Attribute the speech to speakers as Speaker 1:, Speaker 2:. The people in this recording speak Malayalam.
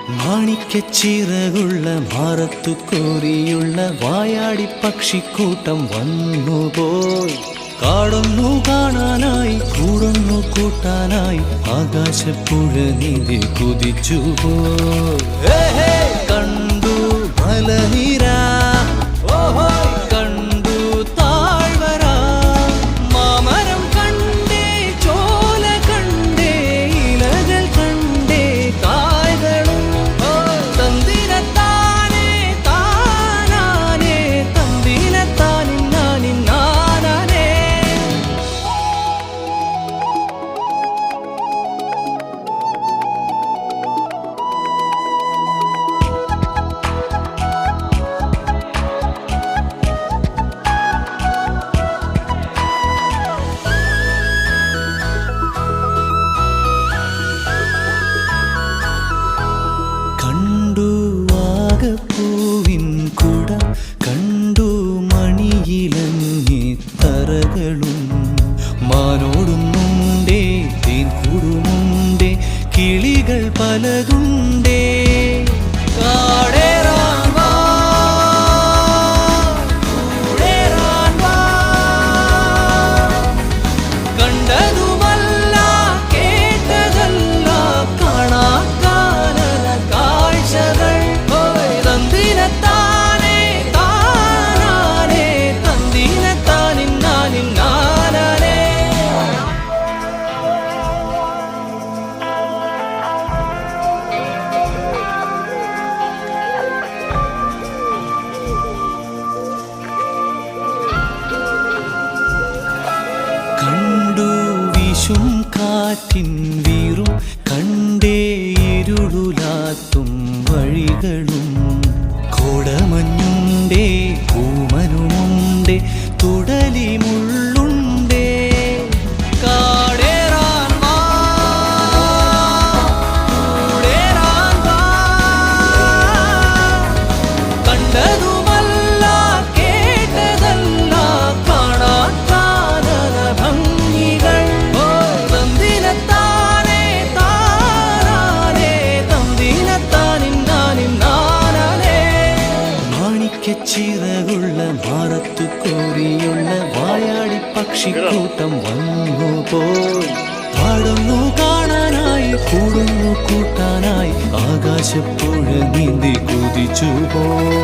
Speaker 1: മാണിക്കച്ചിറകുള്ള മാറത്തു കോരിയുള്ള വായാടി പക്ഷിക്കൂട്ടം വന്നുപോയി. കാടൊന്നു കാണാനായി കൂടൊന്നു കൂട്ടാനായി ആകാശപ്പുഴ നീന്തി കുതിച്ചുപോയി. കണ്ടു മലനിര, കണ്ടു താഴ്വര, മാമരം കണ്ടേ, ചോല കണ്ടേ, ഇലകൾ കണ്ടേ, കായ്കളും തന്തിരത്താനേ താനാനേ തന്തിരത്താനിന്നാനിന്നാനേ. കണ്ടു വാഗപ്പൂവിൻ കുട, കണ്ടു മണിയിലങ്ങി തറകളും, മാനോടുന്നുണ്ടേ തേൻകൂടുമുണ്ടേ, കിളികൾ പലതുണ്ടേ. കാടേറാൻ വാ, കൂടേറാൻ വാ, കണ്ടതുമല്ല കേട്ടതല്ല കാണാക്കാനല കാഴ്ചകൾ. തന്തിരത്താനേ താനാനേ തന്തിരത്താനിന്നാനിന്നാനേ. കണ്ടു വീശും കാറ്റിൻ വീറും, കണ്ടേ ഇരുളുലാത്തും വഴികളും, കോടമഞ്ഞുണ്ടേ കൂമനുമുണ്ടേ, തുടലി മുള്ളുണ്ടേ. കാടേറാൻ വാ, കൂടേറാൻ വാ, കണ്ടതുമല്ല കേട്ടതല്ല കാണാക്കാനല ഭംഗികൾ. തന്തിരത്താനേ താനാനേ തന്തിരത്താനിന്നാനിന്നാനേ. മാണിക്കച്ചിറകുള്ള മാറത്തു കോരിയുള്ള വായാടി പക്ഷിക്കൂട്ടം വന്നുപോയി. പാടുന്നു കാണാനായി കൂടുന്നു കൂട്ടാനായി ആകാശപ്പുഴ നീന്തി കുതിച്ചുപോയി.